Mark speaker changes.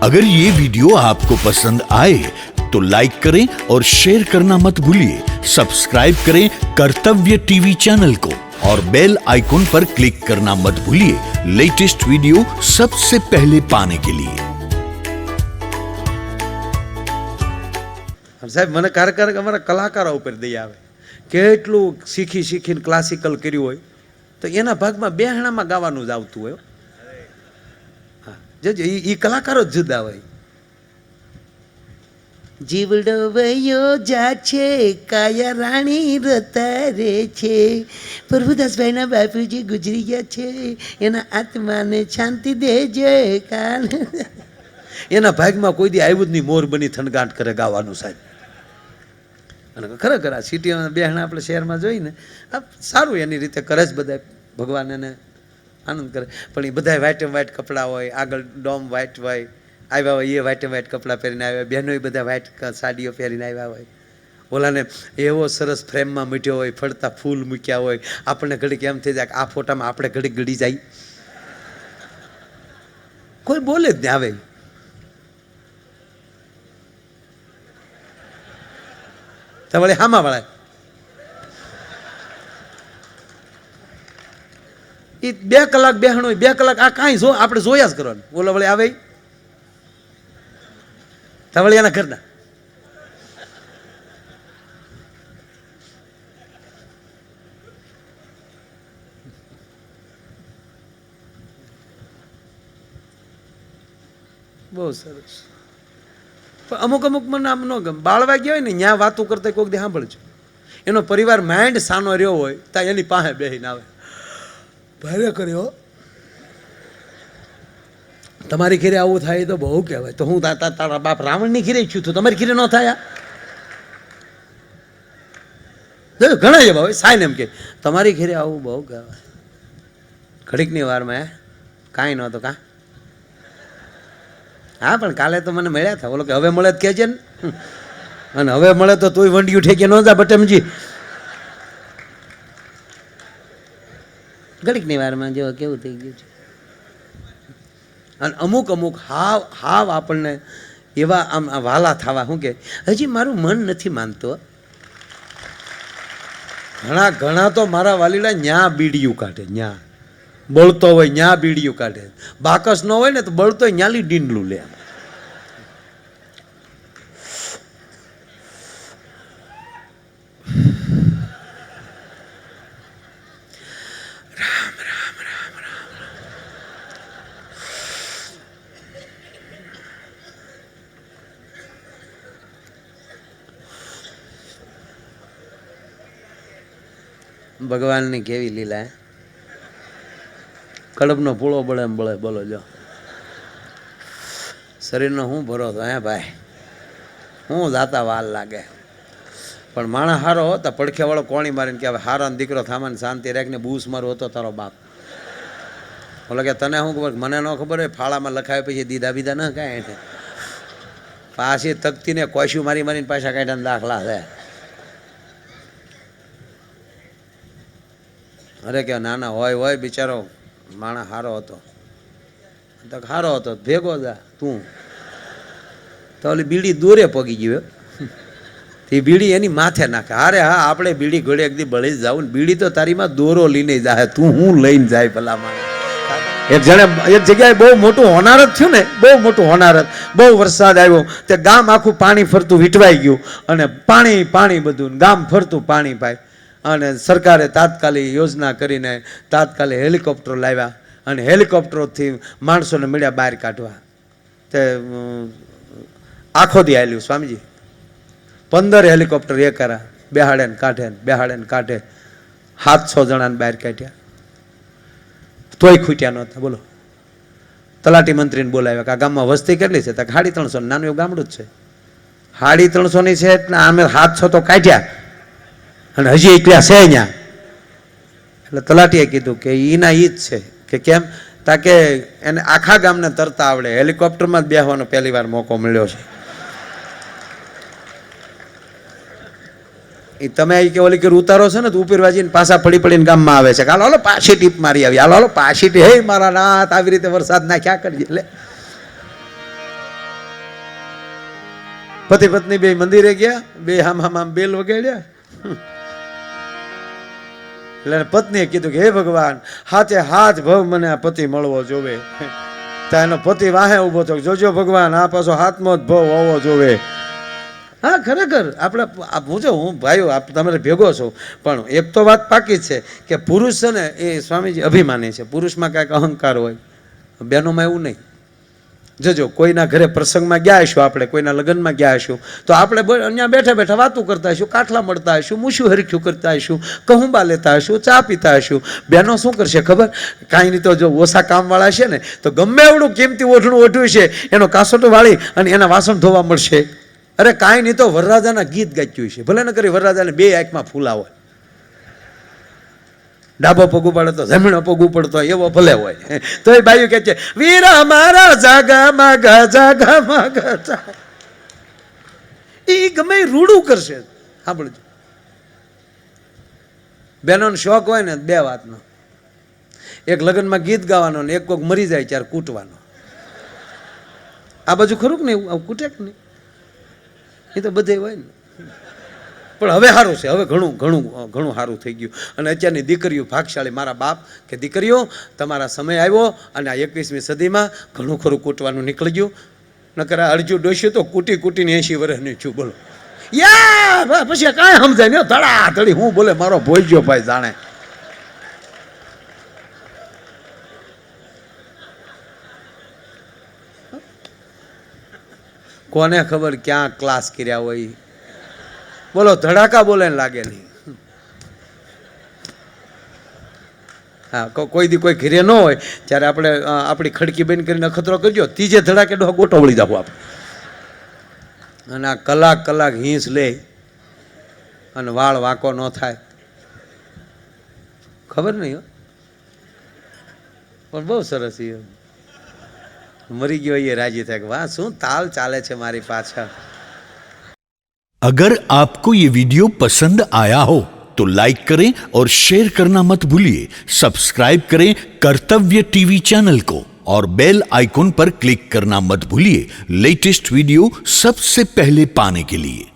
Speaker 1: अगर ये वीडियो आपको पसंद आए तो लाइक करें और शेयर करना मत भूलिए। सब्सक्राइब करें कर्तव्य टीवी चैनल को और बेल आइकॉन पर क्लिक करना मत भूलिए लेटेस्ट वीडियो सबसे पहले पाने के लिए।
Speaker 2: સાહેબ મને કાર્યક્રમ અમારા કલાકારો ઉપર દઈ આવે કેટલું શીખીને ક્લાસિકલ કર્યું હોય તો એના ભાગમાં બેહણામાં ગાવાનું જ આવતું હોય હા જોજો એ કલાકારો જ જુદા હોય જીવડો વયો જા છે કાયા રાણી રતારે છે પ્રભુદાસભાઈના બાપુજી ગુજરી ગયા છે એના આત્માને શાંતિ દેજે કાન એના ભાગમાં કોઈ દી આવ્યું જ નહીં મોર બની થનગાટ કરે ગાવાનું સાહેબ અને ખરેખર આ સિટીમાં બેહણા આપણે શહેરમાં જોઈને આ સારું એની રીતે કરે જ બધા ભગવાન એને આનંદ કરે પણ એ બધા વ્હાઇટ એન્ડ વ્હાઇટ કપડાં હોય આગળ ડોમ વ્હાઇટ હોય આવ્યા હોય એ વ્હાઇટ એન્ડ વ્હાઇટ કપડાં પહેરીને આવ્યા બહેનોએ બધા વ્હાઇટ સાડીઓ પહેરીને આવ્યા હોય ઓલાને એવો સરસ ફ્રેમમાં મૂક્યો હોય ફરતા ફૂલ મૂક્યા હોય આપણને ઘડીક એમ થઈ જાય કે આ ફોટામાં આપણે ઘડીક ગળી જાય કોઈ બોલે જ નહીં આવે તો વળી હામા વાળા એ 2 કલાક બેહણો હોય 2 કલાક આ કાંઈ જો આપણે જોયા જ કરવાનું ઓલા વળી આવે તો વળી એના ઘરના બહુ સરસ અમુક મને આમ ન ગમે બાળવા ગયા હોય ને ત્યાં વાતો કરતા કોઈક દે સાંભળજો એનો પરિવાર માઇન્ડ સાનો રહ્યો હોય ત્યાં એની પાસે બેહીને આવે ભારે કર્યો તમારી ઘરે આવું થાય તો બહુ કહેવાય તો હું તારા બાપ રાવણની ઘરે છું તો તમારી ઘરે ન થાય ઘણા એવા હોય સાઈન એમ કે તમારી ઘરે આવું બહુ કહેવાય ઘડીકની વારમાં કાંઈ નહોતો કાં હા પણ કાલે તો મને મળ્યા હતા બોલો કે હવે મળે તો કહેજે ને અને હવે મળે તો તુંય વંડિયું ઠેકે ન જા બટમજી ઘડીકની વારમાં જો કેવું થઈ ગયું છે અને અમુક હાવ આપણને એવા આમ વાલા થવા શું કે હજી મારું મન નથી માનતો ઘણા તો મારા વાલીડા ન્યા બીડીયું કાઢે ન્યા બળતો હોય ન્યા બીડીયું કાઢે બાકસ ન હોય ને તો બળતો હોય ન્યાલી ડીંડલું લે ભગવાનની કેવી લીલા કડબનો પૂળો બળે એમ બળે બોલો જો શરીરનો હું ભરોસો હે ભાઈ હું જાતા વાર લાગે પણ માણસ હારો હોતા પડખે વાળો કોણી મારીને કે હવે હારાનો દીકરો થામાને શાંતિ રાખીને બૂસ મારો હતો તારો બાપ બોલો કે તને શું ખબર મને ન ખબર હોય ફાળામાં લખાય પછી દીધા બીધા ન કાંઈ એને પાછી તકતીને કોશ્યું મારીને પાછા કાઢ્યાને દાખલા છે અરે કે નાના હોય બિચારો માણસ હારો હતો તો હારો હતો ભેગો જા તું તો ઓલી બીડી દોરે પગી ગયો એ બીડી એની માથે નાખે અરે હા આપણે બીડી ઘોડે એકદી બળી જ જાવું ને બીડી તો તારીમાં દોરો લઈને જાય તું હું લઈને જાય ભલા માણસ એક જગ્યાએ બહુ મોટું હોનારત થયું ને બહુ મોટું હોનારત બહુ વરસાદ આવ્યો તે ગામ આખું પાણી ફરતું વીંટવાઈ ગયું અને પાણી બધું ગામ ફરતું પાણી પાય અને સરકારે તાત્કાલિક યોજના કરીને તાત્કાલિક હેલિકોપ્ટર લાવ્યા અને હેલિકોપ્ટરોથી માણસોને મળ્યા બહાર કાઢવા તે આખો દી આવેલું સ્વામીજી 15 હેલિકોપ્ટર એ કરા બેહાડે ને કાઢે 700 જણાને બહાર કાઢ્યા તોય ખૂટ્યા નહોતા બોલો તલાટી મંત્રીને બોલાવ્યા કે આ ગામમાં વસ્તી કેટલી છે તો 350 નાનું એવું ગામડું જ છે 350 ની છે એટલે અમે 700 તો કાઢ્યા અને હજી એકલા છે અહીંયા એટલે તલાટીએ કીધું કે એના ઈ જ છે કે કેમ તાકે એને આખા ગામને તરતા આવડે હેલિકોપ્ટરમાં જ બેસવાનો પહેલી વાર મોકો મળ્યો છે એ તમે કે ઓલી કે ઉતારો છે ને તો ઉપરવાજીને પાછા પડીને ગામમાં આવે છે હાલો પાછી ટીપ મારી આવી હાલો પાછી ટીપ હે મારા નાથ આવી રીતે વરસાદ ના ક્યાં કરજે એટલે પતિ પત્ની બે મંદિરે ગયા, બે આમ બેલ વગાડ્યા. એટલે પત્નીએ કીધું કે હે ભગવાન, હાથે હાથ ભવ મને આ પતિ મળવો જોવે. ત્યાં એનો પતિ વાહે ઉભો થયો, જોજો ભગવાન આ પાછો હાથમાં જ ભવ હોવો જોવે. હા ખરેખર આપણે હું ભાઈઓ તમારે ભેગો છો, પણ એક તો વાત પાકી છે કે પુરુષ છે ને એ સ્વામીજી અભિમાની છે. પુરુષમાં કાંઈક અહંકાર હોય, બહેનોમાં એવું નહીં. જજો કોઈના ઘરે પ્રસંગમાં ગયા હશું, આપણે કોઈના લગ્નમાં ગયા હશું, તો આપણે અહીંયા બેઠા બેઠા વાતું કરતા હશું, કાઠલા મળતા હશું, મૂછું હરખ્યું કરતા હશું, કહુંબા લેતા હશું, ચા પીતા હશું. બહેનો શું કરશે ખબર? કાંઈ નહીં તો જો ઓછા કામવાળા છે ને તો ગમે એવડું કિંમતી ઓઢણું ઓઢ્યું છે એનો કાસોટો વાળી અને એના વાસણ ધોવા મળશે. અરે કાંઈ નહીં તો વરરાજાના ગીત ગાચ્યું છે, ભલે ન કરી વરરાજાને બે આંખમાં ફૂલા હોય, ડાબો પગ ઉપાડે તો જમણો પગ ઉપડતો હોય એવો ભલે હોય, તો એ બાયું કે છે વીરા મારા જાગા માગા જાગા માગા. એ ગમે રૂડું કરશે. સાંભળજો, બહેનોનો શોખ હોય ને બે વાતનો, એક લગ્નમાં ગીત ગાવાનો ને એક કોક મરી જાય ત્યારે કૂટવાનો. આ બાજુ ખરું કે નહીં? આવું કૂટે કે નહીં? એ તો બધે હોય ને. પણ હવે સારું છે, હવે ઘણું ઘણું ઘણું સારું થઈ ગયું. અને અત્યારની દીકરીઓ ભાગશાળી. મારા બાપ કે દીકરીઓ તમારા સમય આવ્યો અને આ 21મી સદીમાં ઘણું ખરું કૂટવાનું નીકળી ગયું. નકર અડજુ ડોસ્યું તો કૂટી કૂટીને 80 વર્ષની છું. બોલો યા પછી કાંઈ સમજાય ને ધડા ધડી હું બોલે મારો ભોજ્યો ભાઈ જાણે. કોને ખબર ક્યાં ક્લાસ કર્યા હોય. બોલો ધડાકા બોલે લાગે નહીં. હા કોઈ દી કોઈ ઘરે ન હોય ત્યારે આપણે આપણી ખડકી બંધ કરીને અખતરો કરજો, ત્રીજે ધડાકે ગોટો વળી જાવ આપણે. અને આ કલાક કલાક હિંસ લે અને વાળ વાંકો ન થાય. ખબર નહીં પણ બહુ સરસ. એ મરી ગયો એ રાજી થાય કે વાહ શું તાલ ચાલે છે મારી પાછળ.
Speaker 1: अगर आपको ये वीडियो पसंद आया हो तो लाइक करें और शेयर करना मत भूलिए. सब्सक्राइब करें कर्तव्य टीवी चैनल को और बेल आइकॉन पर क्लिक करना मत भूलिए लेटेस्ट वीडियो सबसे पहले पाने के लिए.